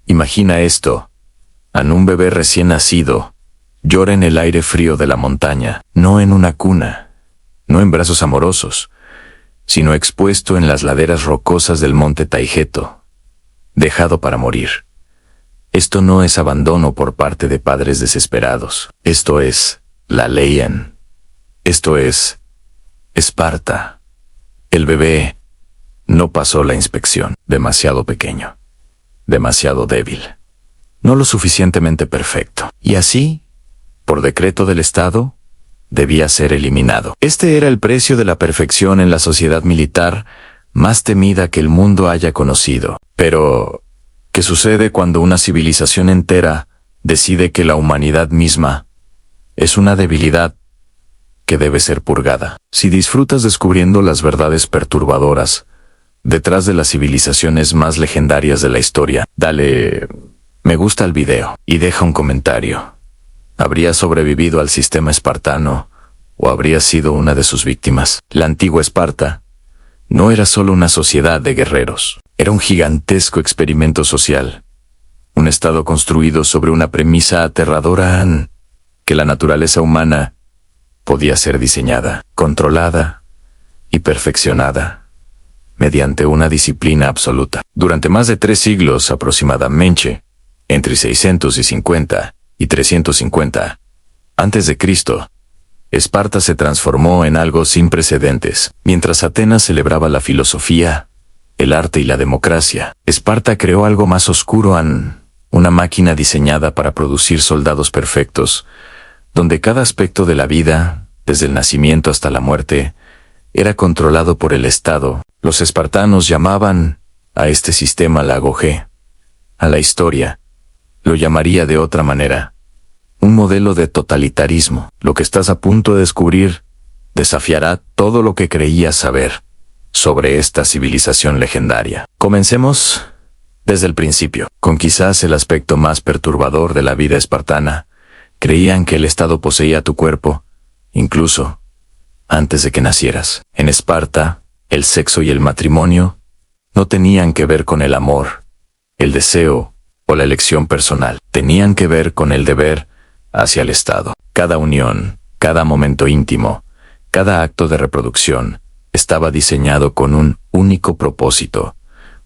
Imagina esto. Un bebé recién nacido llora en el aire frío de la montaña, no en una cuna, no en brazos amorosos, sino expuesto en las laderas rocosas del monte Taygeto, dejado para morir. Esto no es abandono por parte de padres desesperados. Esto es la Leian. Esto es Esparta. El bebé no pasó la inspección. Demasiado pequeño, demasiado débil, no lo suficientemente perfecto. Y así, por decreto del Estado, debía ser eliminado. Este era el precio de la perfección en la sociedad militar más temida que el mundo haya conocido. Pero, ¿qué sucede cuando una civilización entera decide que la humanidad misma es una debilidad que debe ser purgada? Si disfrutas descubriendo las verdades perturbadoras detrás de las civilizaciones más legendarias de la historia, dale me gusta al video y deja un comentario. ¿Habrías sobrevivido al sistema espartano o habrías sido una de sus víctimas? La antigua Esparta no era solo una sociedad de guerreros, era un gigantesco experimento social, un estado construido sobre una premisa aterradora que la naturaleza humana podía ser diseñada, controlada y perfeccionada mediante una disciplina absoluta. Durante más de 3 siglos aproximadamente, entre 650 y 350 a.C., Esparta se transformó en algo sin precedentes. Mientras Atenas celebraba la filosofía, el arte y la democracia, Esparta creó algo más oscuro, una máquina diseñada para producir soldados perfectos, donde cada aspecto de la vida, desde el nacimiento hasta la muerte, era controlado por el Estado. Los espartanos llamaban a este sistema la Agogé. A la historia lo llamaría de otra manera: un modelo de totalitarismo. Lo que estás a punto de descubrir desafiará todo lo que creías saber sobre esta civilización legendaria. Comencemos desde el principio, con quizás el aspecto más perturbador de la vida espartana. Creían que el Estado poseía tu cuerpo, incluso antes de que nacieras. En Esparta, el sexo y el matrimonio no tenían que ver con el amor, el deseo o la elección personal. Tenían que ver con el deber hacia el Estado. Cada unión, cada momento íntimo, cada acto de reproducción estaba diseñado con un único propósito: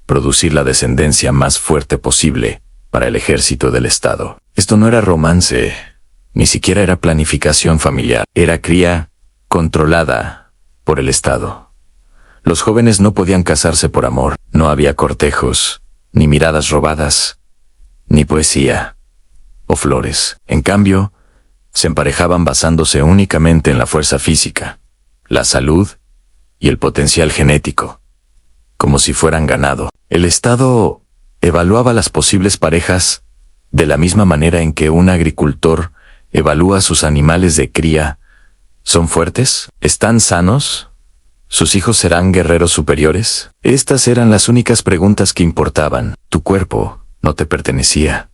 producir la descendencia más fuerte posible para el ejército del Estado. Esto no era romance, ni siquiera era planificación familiar. Era cría controlada por el Estado. Los jóvenes no podían casarse por amor. No había cortejos, ni miradas robadas, ni poesía o flores. En cambio, se emparejaban basándose únicamente en la fuerza física, la salud y el potencial genético, como si fueran ganado. El Estado evaluaba las posibles parejas de la misma manera en que un agricultor evalúa sus animales de cría. ¿Son fuertes? ¿Están sanos? ¿Sus hijos serán guerreros superiores? Estas eran las únicas preguntas que importaban. Tu cuerpo no te pertenecía.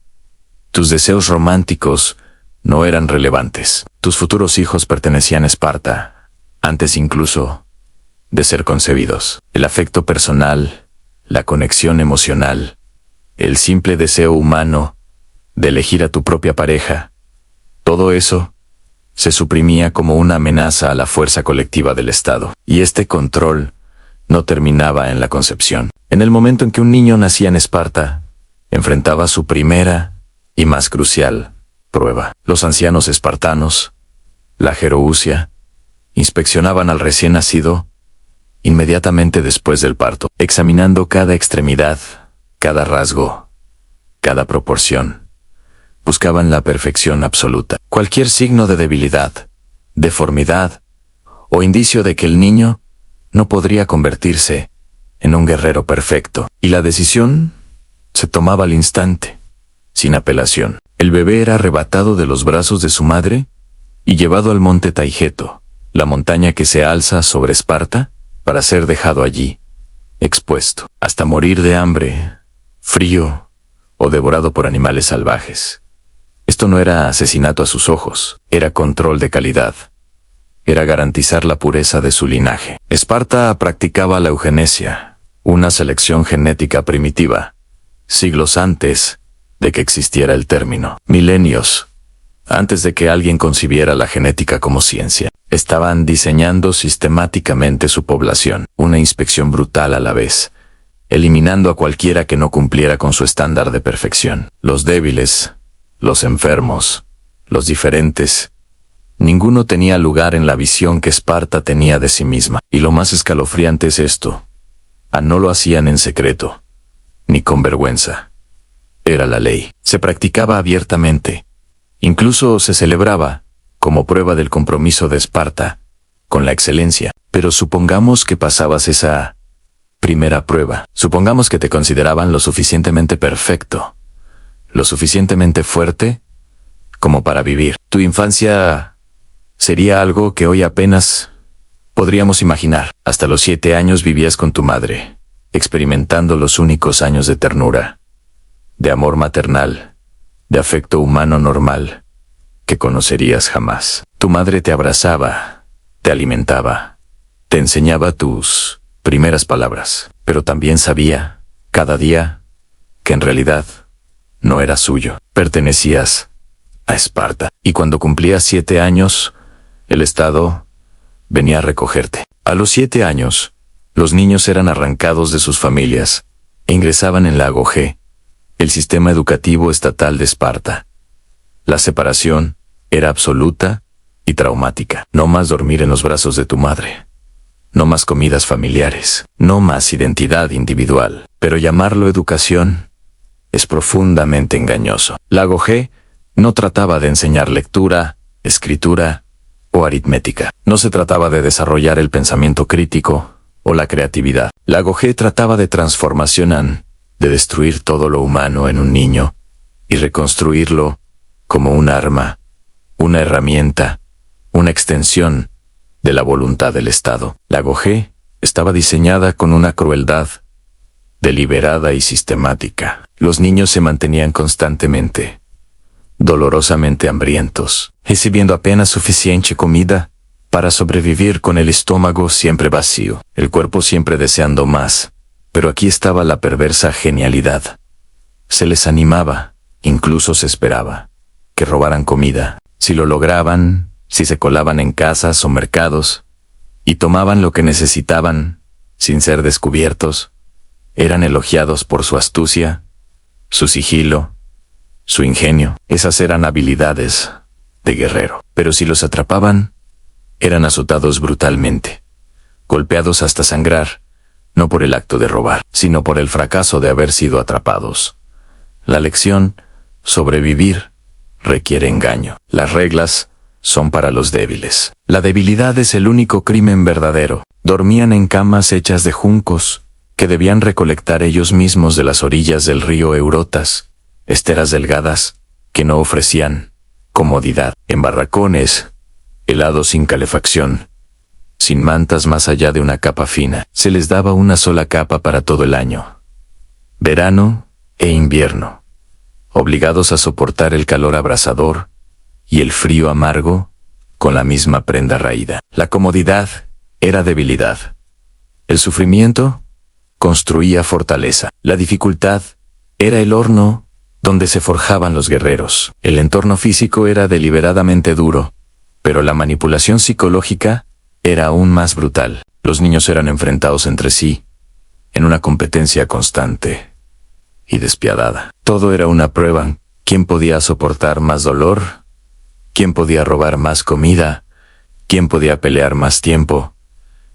Tus deseos románticos no eran relevantes. Tus futuros hijos pertenecían a Esparta, antes incluso de ser concebidos. El afecto personal, la conexión emocional, el simple deseo humano de elegir a tu propia pareja, todo eso se suprimía como una amenaza a la fuerza colectiva del Estado. Y este control no terminaba en la concepción. En el momento en que un niño nacía en Esparta, enfrentaba su primera y más crucial prueba. Los ancianos espartanos, la gerousia, inspeccionaban al recién nacido inmediatamente después del parto, examinando cada extremidad, cada rasgo, cada proporción. Buscaban la perfección absoluta. Cualquier signo de debilidad, deformidad o indicio de que el niño no podría convertirse en un guerrero perfecto. Y la decisión se tomaba al instante, sin apelación. El bebé era arrebatado de los brazos de su madre y llevado al monte Taygeto, la montaña que se alza sobre Esparta, para ser dejado allí, expuesto, hasta morir de hambre, frío o devorado por animales salvajes. Esto no era asesinato a sus ojos, era control de calidad. Era garantizar la pureza de su linaje. Esparta practicaba la eugenesia, una selección genética primitiva, siglos antes de que existiera el término. Milenios antes de que alguien concibiera la genética como ciencia, estaban diseñando sistemáticamente su población, una inspección brutal a la vez, eliminando a cualquiera que no cumpliera con su estándar de perfección. Los débiles, los enfermos, los diferentes, ninguno tenía lugar en la visión que Esparta tenía de sí misma. Y lo más escalofriante es esto: no lo hacían en secreto, ni con vergüenza. Era la ley. Se practicaba abiertamente. Incluso se celebraba, como prueba del compromiso de Esparta, con la excelencia. Pero supongamos que pasabas esa primera prueba. Supongamos que te consideraban lo suficientemente perfecto, lo suficientemente fuerte, como para vivir. Tu infancia sería algo que hoy apenas podríamos imaginar. Hasta los 7 años vivías con tu madre, experimentando los únicos años de ternura, de amor maternal, de afecto humano normal, que conocerías jamás. Tu madre te abrazaba, te alimentaba, te enseñaba tus primeras palabras, pero también sabía, cada día, que en realidad no era suyo. Pertenecías a Esparta. Y cuando cumplías 7 años, el Estado venía a recogerte. A los 7 años, los niños eran arrancados de sus familias e ingresaban en la Agogé, el sistema educativo estatal de Esparta. La separación era absoluta y traumática. No más dormir en los brazos de tu madre. No más comidas familiares. No más identidad individual. Pero llamarlo educación es profundamente engañoso. La Agogé no trataba de enseñar lectura, escritura o aritmética. No se trataba de desarrollar el pensamiento crítico o la creatividad. La Agogé trataba de transformación, de destruir todo lo humano en un niño y reconstruirlo como un arma, una herramienta, una extensión de la voluntad del Estado. La Agogé estaba diseñada con una crueldad deliberada y sistemática. Los niños se mantenían constantemente, dolorosamente hambrientos, recibiendo apenas suficiente comida para sobrevivir, con el estómago siempre vacío, el cuerpo siempre deseando más. Pero aquí estaba la perversa genialidad. Se les animaba, incluso se esperaba, que robaran comida. Si lo lograban, si se colaban en casas o mercados, y tomaban lo que necesitaban, sin ser descubiertos, eran elogiados por su astucia, su sigilo, su ingenio. Esas eran habilidades de guerrero. Pero si los atrapaban, eran azotados brutalmente, golpeados hasta sangrar, no por el acto de robar, sino por el fracaso de haber sido atrapados. La lección: sobrevivir requiere engaño. Las reglas son para los débiles. La debilidad es el único crimen verdadero. Dormían en camas hechas de juncos, que debían recolectar ellos mismos de las orillas del río Eurotas, esteras delgadas, que no ofrecían comodidad. En barracones, helados sin calefacción, sin mantas más allá de una capa fina. Se les daba una sola capa para todo el año, verano e invierno, obligados a soportar el calor abrasador y el frío amargo con la misma prenda raída. La comodidad era debilidad. El sufrimiento construía fortaleza. La dificultad era el horno donde se forjaban los guerreros. El entorno físico era deliberadamente duro, pero la manipulación psicológica era aún más brutal. Los niños eran enfrentados entre sí, en una competencia constante y despiadada. Todo era una prueba. ¿Quién podía soportar más dolor? ¿Quién podía robar más comida? ¿Quién podía pelear más tiempo?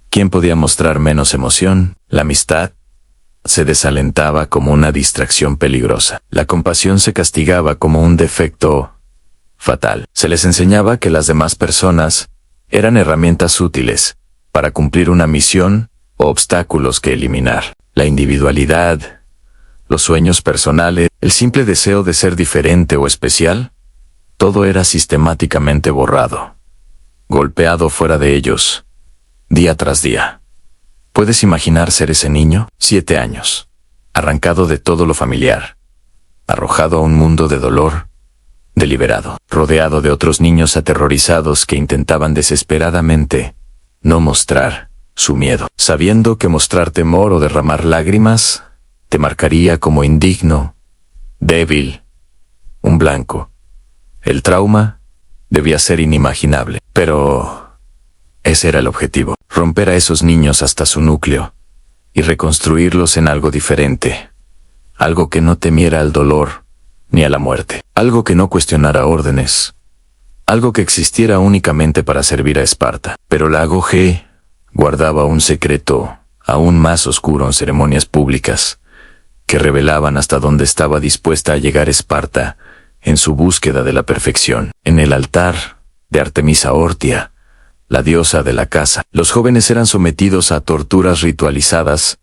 ¿Quién podía mostrar menos emoción? La amistad se desalentaba como una distracción peligrosa. La compasión se castigaba como un defecto fatal. Se les enseñaba que las demás personas eran herramientas útiles para cumplir una misión o obstáculos que eliminar. La individualidad, los sueños personales, el simple deseo de ser diferente o especial, todo era sistemáticamente borrado, golpeado fuera de ellos, día tras día. ¿Puedes imaginar ser ese niño? 7 años, arrancado de todo lo familiar, arrojado a un mundo de dolor, deliberado, rodeado de otros niños aterrorizados que intentaban desesperadamente no mostrar su miedo, sabiendo que mostrar temor o derramar lágrimas te marcaría como indigno, débil un blanco. El trauma debía ser inimaginable, pero ese era el objetivo, romper a esos niños hasta su núcleo y reconstruirlos en algo diferente, algo que no temiera al dolor ni a la muerte, algo que no cuestionara órdenes, algo que existiera únicamente para servir a Esparta. Pero la G guardaba un secreto aún más oscuro en ceremonias públicas, que revelaban hasta dónde estaba dispuesta a llegar Esparta en su búsqueda de la perfección. En el altar de Artemisa Ortia, la diosa de la caza, los jóvenes eran sometidos a torturas ritualizadas,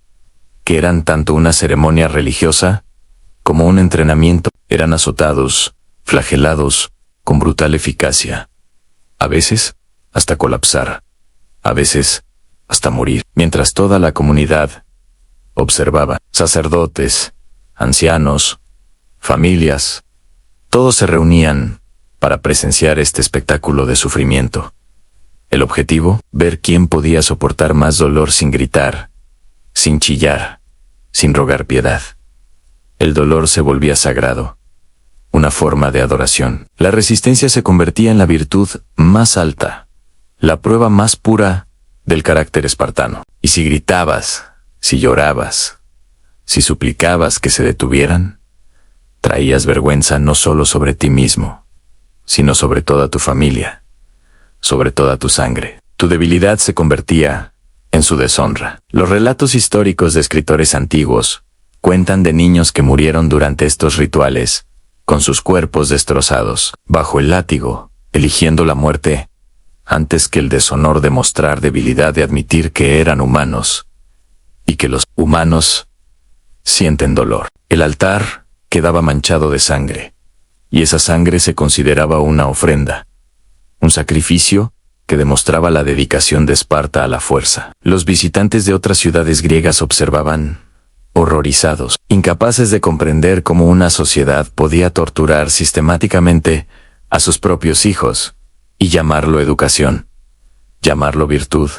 que eran tanto una ceremonia religiosa como un entrenamiento. Eran azotados, flagelados, con brutal eficacia, a veces hasta colapsar, a veces hasta morir, mientras toda la comunidad observaba. Sacerdotes, ancianos, familias, todos se reunían para presenciar este espectáculo de sufrimiento. El objetivo, ver quién podía soportar más dolor sin gritar, sin chillar, sin rogar piedad. El dolor se volvía sagrado, una forma de adoración. La resistencia se convertía en la virtud más alta, la prueba más pura del carácter espartano. Y si gritabas, si llorabas, si suplicabas que se detuvieran, traías vergüenza no solo sobre ti mismo, sino sobre toda tu familia, sobre toda tu sangre. Tu debilidad se convertía en su deshonra. Los relatos históricos de escritores antiguos cuentan de niños que murieron durante estos rituales, con sus cuerpos destrozados, bajo el látigo, eligiendo la muerte, antes que el deshonor de mostrar debilidad de admitir que eran humanos, y que los humanos sienten dolor. El altar quedaba manchado de sangre, y esa sangre se consideraba una ofrenda, un sacrificio que demostraba la dedicación de Esparta a la fuerza. Los visitantes de otras ciudades griegas observaban, horrorizados, incapaces de comprender cómo una sociedad podía torturar sistemáticamente a sus propios hijos y llamarlo educación, llamarlo virtud,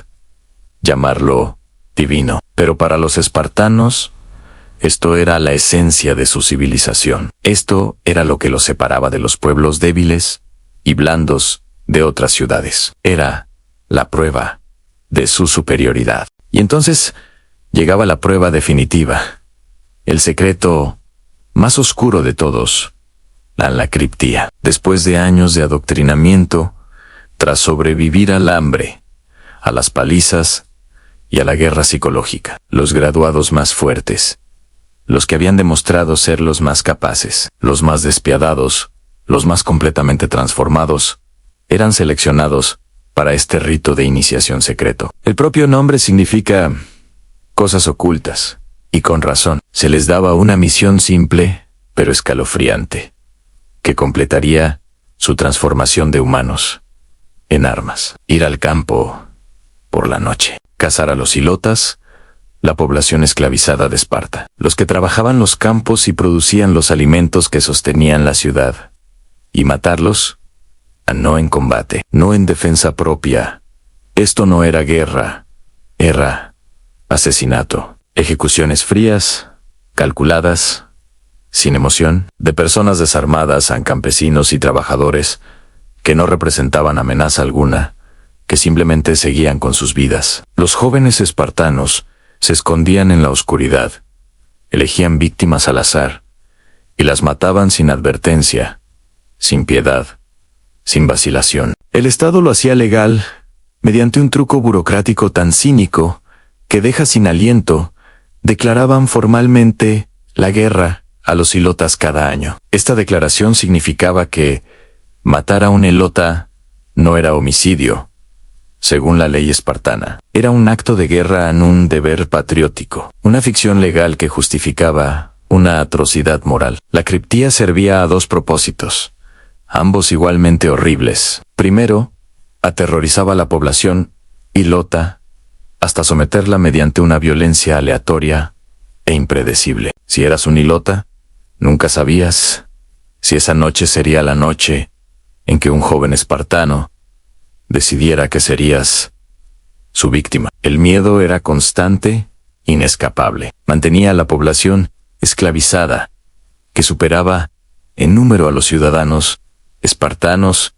llamarlo divino. Pero para los espartanos, esto era la esencia de su civilización. Esto era lo que los separaba de los pueblos débiles y blandos de otras ciudades. Era la prueba de su superioridad. Y entonces llegaba la prueba definitiva, el secreto más oscuro de todos, la Anacriptía. Después de años de adoctrinamiento, tras sobrevivir al hambre, a las palizas y a la guerra psicológica, los graduados más fuertes, los que habían demostrado ser los más capaces, los más despiadados, los más completamente transformados, eran seleccionados para este rito de iniciación secreto. El propio nombre significa cosas ocultas, y con razón. Se les daba una misión simple, pero escalofriante, que completaría su transformación de humanos en armas. Ir al campo por la noche, cazar a los ilotas, la población esclavizada de Esparta, los que trabajaban los campos y producían los alimentos que sostenían la ciudad, y matarlos, no en combate, no en defensa propia. Esto no era guerra, era asesinato. Ejecuciones frías, calculadas, sin emoción, de personas desarmadas a campesinos y trabajadores que no representaban amenaza alguna, que simplemente seguían con sus vidas. Los jóvenes espartanos se escondían en la oscuridad, elegían víctimas al azar y las mataban sin advertencia, sin piedad, sin vacilación. El Estado lo hacía legal mediante un truco burocrático tan cínico que deja sin aliento. Declaraban formalmente la guerra a los ilotas cada año. Esta declaración significaba que matar a un ilota no era homicidio, según la ley espartana. Era un acto de guerra en un deber patriótico, una ficción legal que justificaba una atrocidad moral. La criptía servía a dos propósitos, ambos igualmente horribles. Primero, aterrorizaba a la población ilota hasta someterla mediante una violencia aleatoria e impredecible. Si eras un ilota, nunca sabías si esa noche sería la noche en que un joven espartano decidiera que serías su víctima. El miedo era constante, inescapable. Mantenía a la población esclavizada, que superaba en número a los ciudadanos espartanos,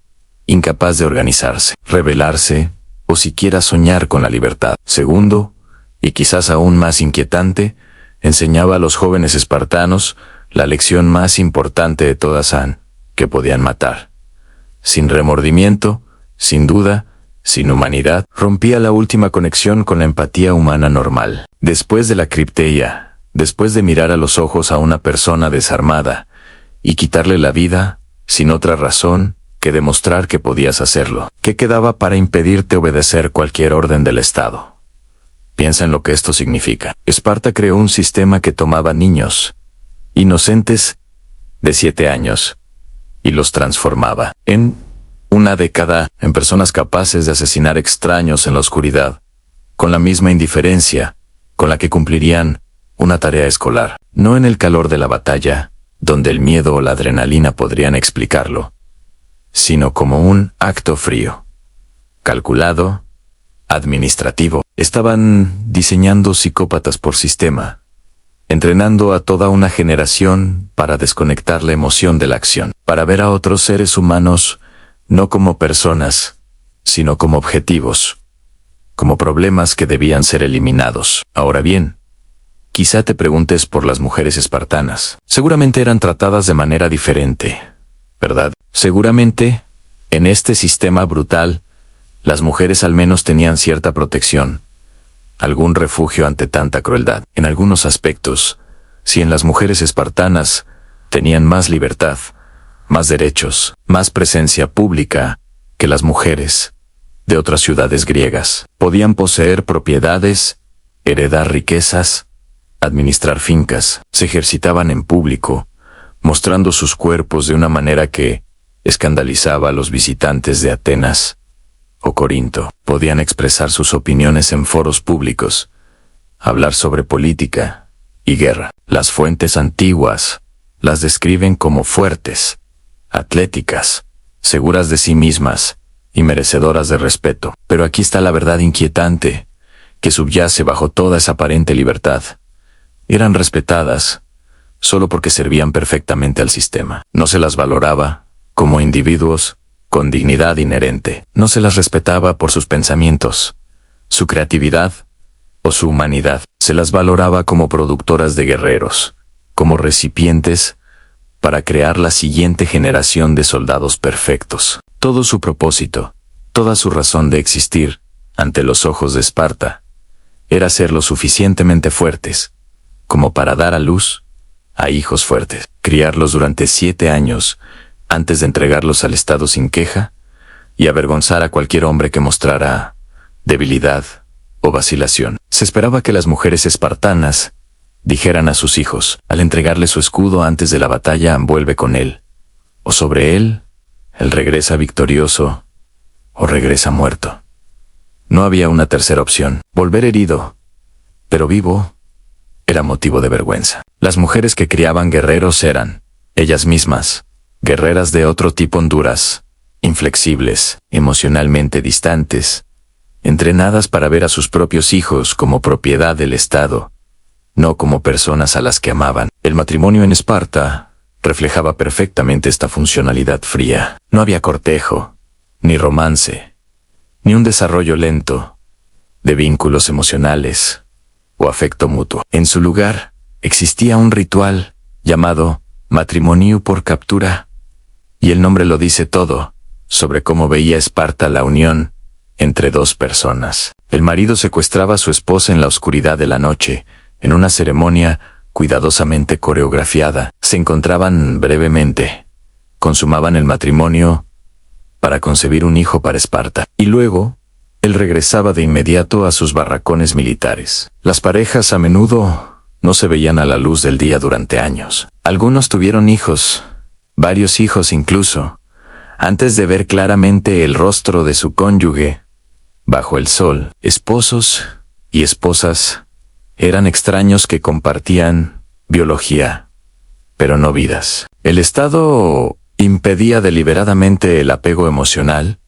incapaz de organizarse, rebelarse o siquiera soñar con la libertad. Segundo, y quizás aún más inquietante, enseñaba a los jóvenes espartanos la lección más importante de todas, que podían matar. Sin remordimiento, sin duda, sin humanidad, rompía la última conexión con la empatía humana normal. Después de la cripteia, después de mirar a los ojos a una persona desarmada y quitarle la vida, sin otra razón que demostrar que podías hacerlo, ¿qué quedaba para impedirte obedecer cualquier orden del Estado? Piensa en lo que esto significa. Esparta creó un sistema que tomaba niños inocentes de 7 años y los transformaba en una década en personas capaces de asesinar extraños en la oscuridad, con la misma indiferencia con la que cumplirían una tarea escolar, no en el calor de la batalla, donde el miedo o la adrenalina podrían explicarlo, sino como un acto frío, calculado, administrativo. Estaban diseñando psicópatas por sistema, entrenando a toda una generación para desconectar la emoción de la acción, para ver a otros seres humanos no como personas, sino como objetivos, como problemas que debían ser eliminados. Ahora bien, quizá te preguntes por las mujeres espartanas. Seguramente eran tratadas de manera diferente, ¿verdad? Seguramente, en este sistema brutal, las mujeres al menos tenían cierta protección, algún refugio ante tanta crueldad. En algunos aspectos, si en las mujeres espartanas tenían más libertad, más derechos, más presencia pública que las mujeres de otras ciudades griegas. Podían poseer propiedades, heredar riquezas, administrar fincas, se ejercitaban en público, mostrando sus cuerpos de una manera que escandalizaba a los visitantes de Atenas o Corinto. Podían expresar sus opiniones en foros públicos, hablar sobre política y guerra. Las fuentes antiguas las describen como fuertes, atléticas, seguras de sí mismas y merecedoras de respeto. Pero aquí está la verdad inquietante, que subyace bajo toda esa aparente libertad. Eran respetadas solo porque servían perfectamente al sistema. No se las valoraba como individuos con dignidad inherente. No se las respetaba por sus pensamientos, su creatividad o su humanidad. Se las valoraba como productoras de guerreros, como recipientes para crear la siguiente generación de soldados perfectos. Todo su propósito, toda su razón de existir, ante los ojos de Esparta, era ser lo suficientemente fuertes como para dar a luz a hijos fuertes, criarlos durante 7 años antes de entregarlos al Estado sin queja y avergonzar a cualquier hombre que mostrara debilidad o vacilación. Se esperaba que las mujeres espartanas dijeran a sus hijos, al entregarle su escudo antes de la batalla, vuelve con él, o sobre él regresa victorioso o regresa muerto. No había una tercera opción. Volver herido, pero vivo, era motivo de vergüenza. Las mujeres que criaban guerreros eran, ellas mismas, guerreras de otro tipo, honduras, inflexibles, emocionalmente distantes, entrenadas para ver a sus propios hijos como propiedad del Estado, no como personas a las que amaban. El matrimonio en Esparta reflejaba perfectamente esta funcionalidad fría. No había cortejo, ni romance, ni un desarrollo lento de vínculos emocionales o afecto mutuo. En su lugar, existía un ritual llamado matrimonio por captura, y el nombre lo dice todo sobre cómo veía Esparta la unión entre dos personas. El marido secuestraba a su esposa en la oscuridad de la noche, en una ceremonia cuidadosamente coreografiada. Se encontraban brevemente, consumaban el matrimonio para concebir un hijo para Esparta, y luego él regresaba de inmediato a sus barracones militares. Las parejas a menudo no se veían a la luz del día durante años. Algunos tuvieron hijos, varios hijos incluso, antes de ver claramente el rostro de su cónyuge bajo el sol. Esposos y esposas eran extraños que compartían biología, pero no vidas. El Estado impedía deliberadamente el apego emocional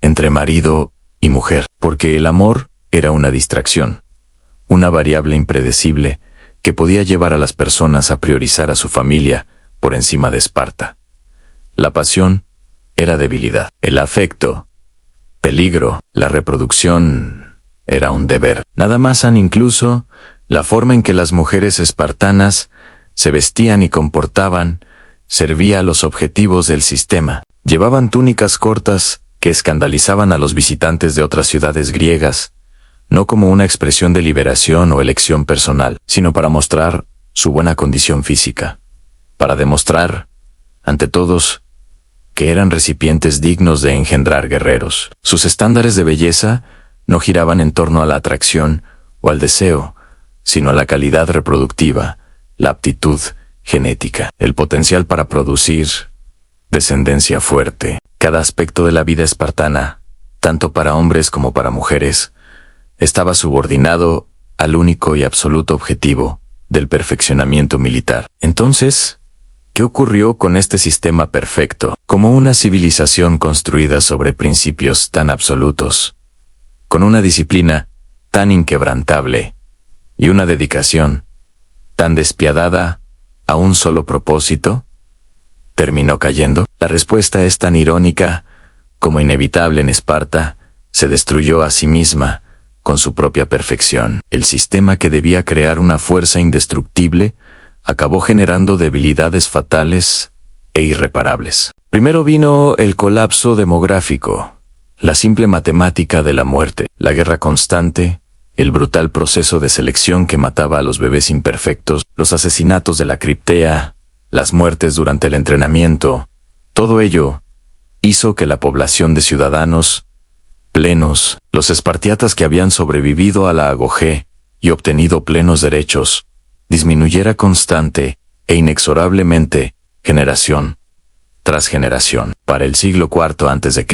entre marido y mujer, porque el amor era una distracción, una variable impredecible que podía llevar a las personas a priorizar a su familia por encima de Esparta. La pasión era debilidad. El afecto, peligro. La reproducción era un deber. Nada más incluso la forma en que las mujeres espartanas se vestían y comportaban servía a los objetivos del sistema. Llevaban túnicas cortas que escandalizaban a los visitantes de otras ciudades griegas, no como una expresión de liberación o elección personal, sino para mostrar su buena condición física, para demostrar, ante todos, que eran recipientes dignos de engendrar guerreros. Sus estándares de belleza no giraban en torno a la atracción o al deseo, sino a la calidad reproductiva, la aptitud genética, el potencial para producir descendencia fuerte. Cada aspecto de la vida espartana, tanto para hombres como para mujeres, estaba subordinado al único y absoluto objetivo del perfeccionamiento militar. Entonces, ¿qué ocurrió con este sistema perfecto? Como una civilización construida sobre principios tan absolutos, con una disciplina tan inquebrantable y una dedicación tan despiadada a un solo propósito, terminó cayendo. La respuesta es tan irónica como inevitable. En Esparta se destruyó a sí misma con su propia perfección. El sistema que debía crear una fuerza indestructible acabó generando debilidades fatales e irreparables. Primero vino el colapso demográfico, la simple matemática de la muerte, la guerra constante, el brutal proceso de selección que mataba a los bebés imperfectos, los asesinatos de la criptea, las muertes durante el entrenamiento. Todo ello hizo que la población de ciudadanos plenos, los espartiatas que habían sobrevivido a la agogé y obtenido plenos derechos, disminuyera constante e inexorablemente, generación tras generación. Para el siglo IV a.C.,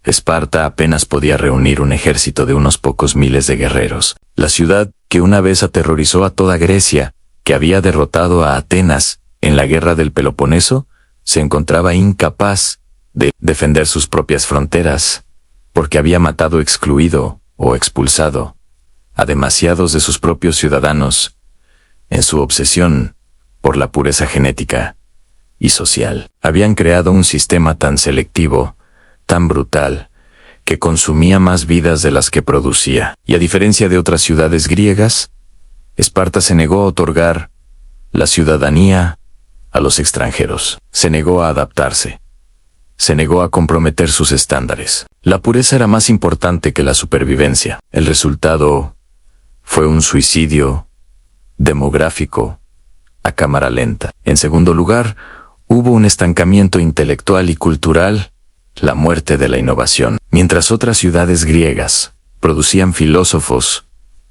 Esparta apenas podía reunir un ejército de unos pocos miles de guerreros. La ciudad, que una vez aterrorizó a toda Grecia, que había derrotado a Atenas en la guerra del Peloponeso, se encontraba incapaz de defender sus propias fronteras, porque había matado, excluido o expulsado a demasiados de sus propios ciudadanos en su obsesión por la pureza genética y social. Habían creado un sistema tan selectivo, tan brutal, que consumía más vidas de las que producía. Y a diferencia de otras ciudades griegas, Esparta se negó a otorgar la ciudadanía a los extranjeros. Se negó a adaptarse. Se negó a comprometer sus estándares. La pureza era más importante que la supervivencia. El resultado fue un suicidio demográfico a cámara lenta. En segundo lugar, hubo un estancamiento intelectual y cultural, la muerte de la innovación. Mientras otras ciudades griegas producían filósofos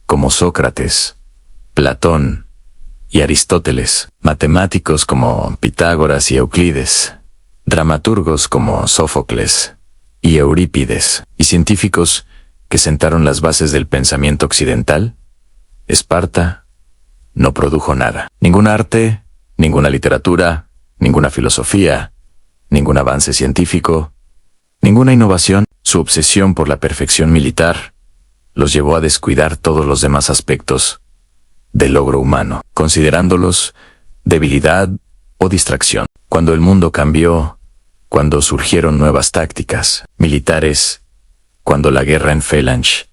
como Sócrates, Platón y Aristóteles, matemáticos como Pitágoras y Euclides, dramaturgos como Sófocles y Eurípides, y científicos que sentaron las bases del pensamiento occidental, Esparta no produjo nada. Ningún arte, ninguna literatura, ninguna filosofía, ningún avance científico, ninguna innovación. Su obsesión por la perfección militar los llevó a descuidar todos los demás aspectos del logro humano, considerándolos debilidad o distracción. Cuando el mundo cambió, cuando surgieron nuevas tácticas militares, cuando la guerra en Phalanx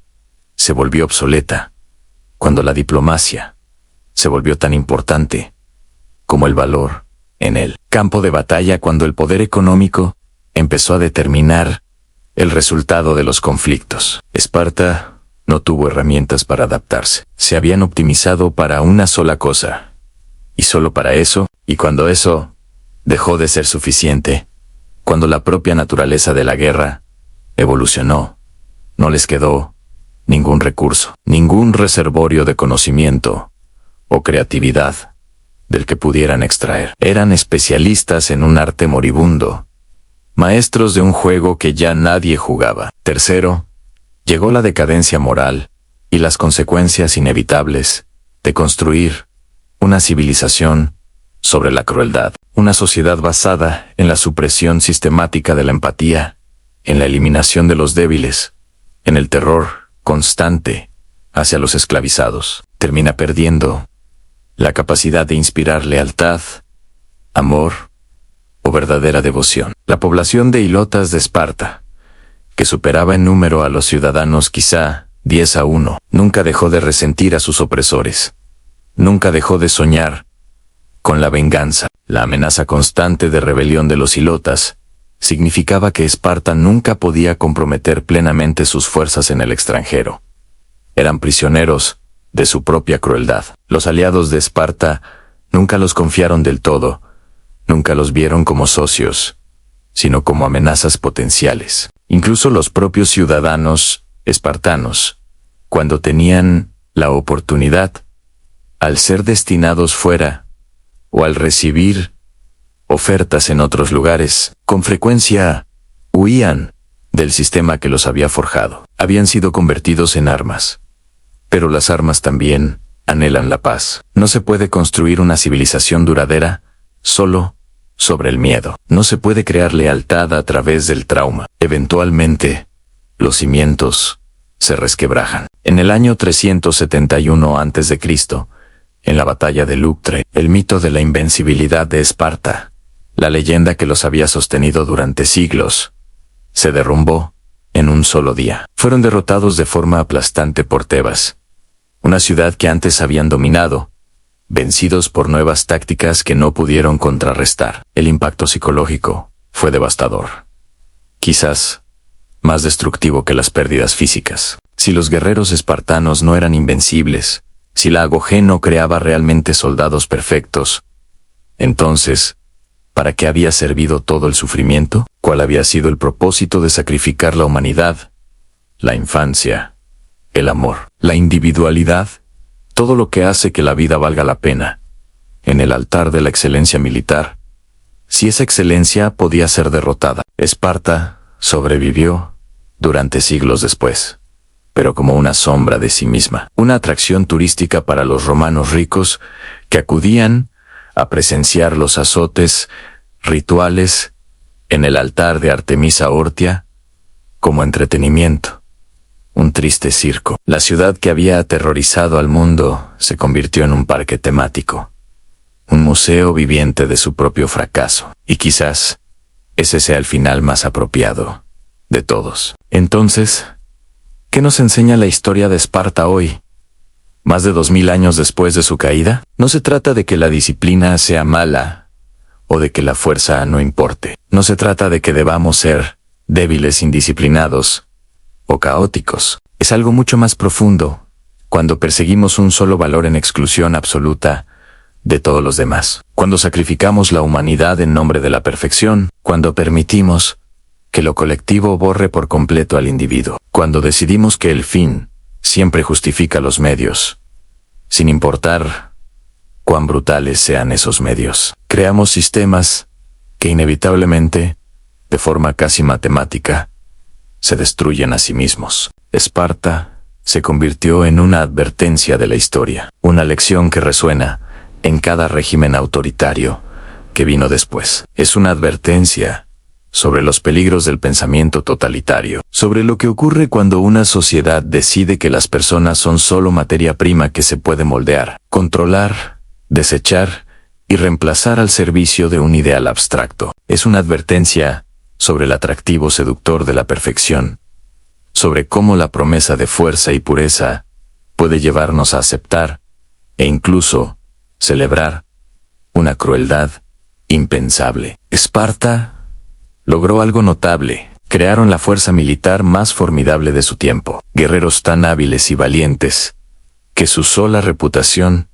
se volvió obsoleta, cuando la diplomacia se volvió tan importante como el valor en el campo de batalla, cuando el poder económico empezó a determinar el resultado de los conflictos, Esparta no tuvo herramientas para adaptarse. Se habían optimizado para una sola cosa, y solo para eso, y cuando eso dejó de ser suficiente, cuando la propia naturaleza de la guerra evolucionó, no les quedó ningún recurso, ningún reservorio de conocimiento o creatividad del que pudieran extraer. Eran especialistas en un arte moribundo, maestros de un juego que ya nadie jugaba. Tercero, llegó la decadencia moral y las consecuencias inevitables de construir una civilización sobre la crueldad, una sociedad basada en la supresión sistemática de la empatía, en la eliminación de los débiles, en el terror constante hacia los esclavizados. Termina perdiendo la capacidad de inspirar lealtad, amor o verdadera devoción. La población de ilotas de Esparta, que superaba en número a los ciudadanos quizá 10-1, nunca dejó de resentir a sus opresores. Nunca dejó de soñar con la venganza. La amenaza constante de rebelión de los ilotas significaba que Esparta nunca podía comprometer plenamente sus fuerzas en el extranjero. Eran prisioneros de su propia crueldad. Los aliados de Esparta nunca los confiaron del todo, nunca los vieron como socios, sino como amenazas potenciales. Incluso los propios ciudadanos espartanos, cuando tenían la oportunidad, al ser destinados fuera o al recibir ofertas en otros lugares, con frecuencia huían del sistema que los había forjado. Habían sido convertidos en armas. Pero las armas también anhelan la paz. No se puede construir una civilización duradera solo sobre el miedo. No se puede crear lealtad a través del trauma. Eventualmente, los cimientos se resquebrajan. En el año 371 a.C., en la batalla de Leuctra, el mito de la invencibilidad de Esparta, la leyenda que los había sostenido durante siglos, se derrumbó en un solo día. Fueron derrotados de forma aplastante por Tebas, una ciudad que antes habían dominado, vencidos por nuevas tácticas que no pudieron contrarrestar. El impacto psicológico fue devastador. Quizás más destructivo que las pérdidas físicas. Si los guerreros espartanos no eran invencibles, si la Agogé no creaba realmente soldados perfectos, entonces, ¿para qué había servido todo el sufrimiento? ¿Cuál había sido el propósito de sacrificar la humanidad, la infancia, el amor, la individualidad, todo lo que hace que la vida valga la pena, en el altar de la excelencia militar? Si esa excelencia podía ser derrotada, Esparta sobrevivió durante siglos después, pero como una sombra de sí misma, una atracción turística para los romanos ricos que acudían a presenciar los azotes rituales en el altar de Artemisa Ortia como entretenimiento. Un triste circo. La ciudad que había aterrorizado al mundo se convirtió en un parque temático, un museo viviente de su propio fracaso. Y quizás ese sea el final más apropiado de todos. Entonces, ¿qué nos enseña la historia de Esparta hoy? Más de 2000 años después de su caída, no se trata de que la disciplina sea mala o de que la fuerza no importe. No se trata de que debamos ser débiles, indisciplinados o caóticos. Es algo mucho más profundo cuando perseguimos un solo valor en exclusión absoluta de todos los demás. Cuando sacrificamos la humanidad en nombre de la perfección, cuando permitimos que lo colectivo borre por completo al individuo, cuando decidimos que el fin siempre justifica los medios, sin importar cuán brutales sean esos medios. Creamos sistemas que inevitablemente, de forma casi matemática, se destruyen a sí mismos. Esparta se convirtió en una advertencia de la historia, una lección que resuena en cada régimen autoritario que vino después. Es una advertencia sobre los peligros del pensamiento totalitario, sobre lo que ocurre cuando una sociedad decide que las personas son solo materia prima que se puede moldear, controlar, desechar y reemplazar al servicio de un ideal abstracto. Es una advertencia sobre el atractivo seductor de la perfección, sobre cómo la promesa de fuerza y pureza puede llevarnos a aceptar e incluso celebrar una crueldad impensable. Esparta logró algo notable. Crearon la fuerza militar más formidable de su tiempo. Guerreros tan hábiles y valientes que su sola reputación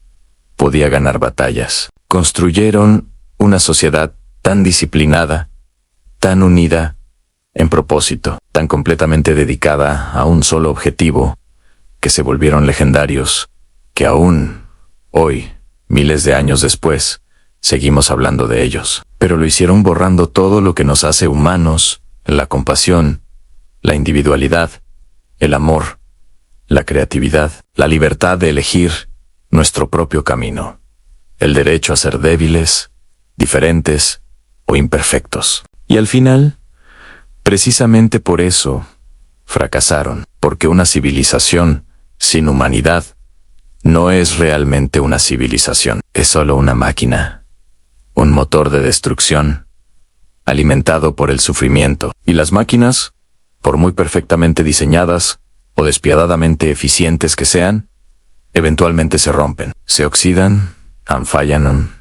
podía ganar batallas. Construyeron una sociedad tan disciplinada, tan unida en propósito, tan completamente dedicada a un solo objetivo, que se volvieron legendarios, que aún hoy, miles de años después, seguimos hablando de ellos. Pero lo hicieron borrando todo lo que nos hace humanos: la compasión, la individualidad, el amor, la creatividad, la libertad de elegir nuestro propio camino, el derecho a ser débiles, diferentes o imperfectos. Y al final, precisamente por eso, fracasaron, porque una civilización sin humanidad no es realmente una civilización, es solo una máquina, un motor de destrucción alimentado por el sufrimiento. Y las máquinas, por muy perfectamente diseñadas o despiadadamente eficientes que sean, eventualmente se rompen, se oxidan, fallan,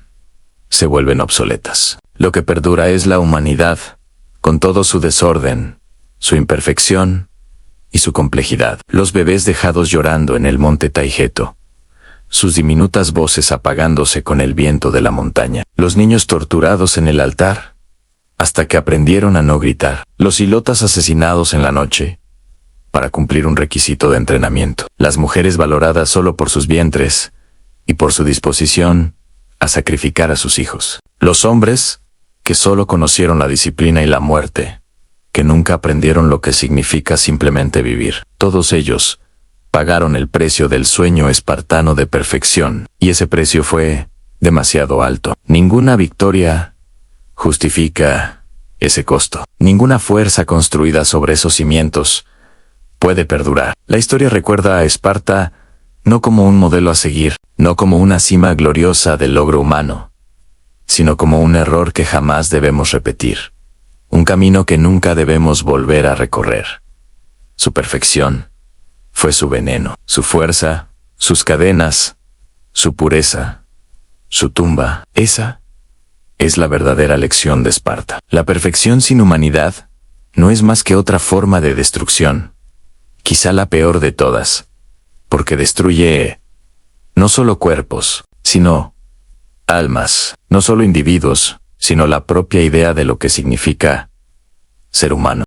se vuelven obsoletas. Lo que perdura es la humanidad, con todo su desorden, su imperfección y su complejidad. Los bebés dejados llorando en el monte Taigeto, sus diminutas voces apagándose con el viento de la montaña. Los niños torturados en el altar, hasta que aprendieron a no gritar. Los ilotas asesinados en la noche, para cumplir un requisito de entrenamiento. Las mujeres valoradas solo por sus vientres y por su disposición a sacrificar a sus hijos. Los hombres que solo conocieron la disciplina y la muerte, que nunca aprendieron lo que significa simplemente vivir. Todos ellos pagaron el precio del sueño espartano de perfección, y ese precio fue demasiado alto. Ninguna victoria justifica ese costo. Ninguna fuerza construida sobre esos cimientos puede perdurar. La historia recuerda a Esparta no como un modelo a seguir, no como una cima gloriosa del logro humano, sino como un error que jamás debemos repetir, un camino que nunca debemos volver a recorrer. Su perfección fue su veneno, su fuerza, sus cadenas, su pureza, su tumba. Esa es la verdadera lección de Esparta. La perfección sin humanidad no es más que otra forma de destrucción, quizá la peor de todas, porque destruye no solo cuerpos, sino almas, no solo individuos, sino la propia idea de lo que significa ser humano.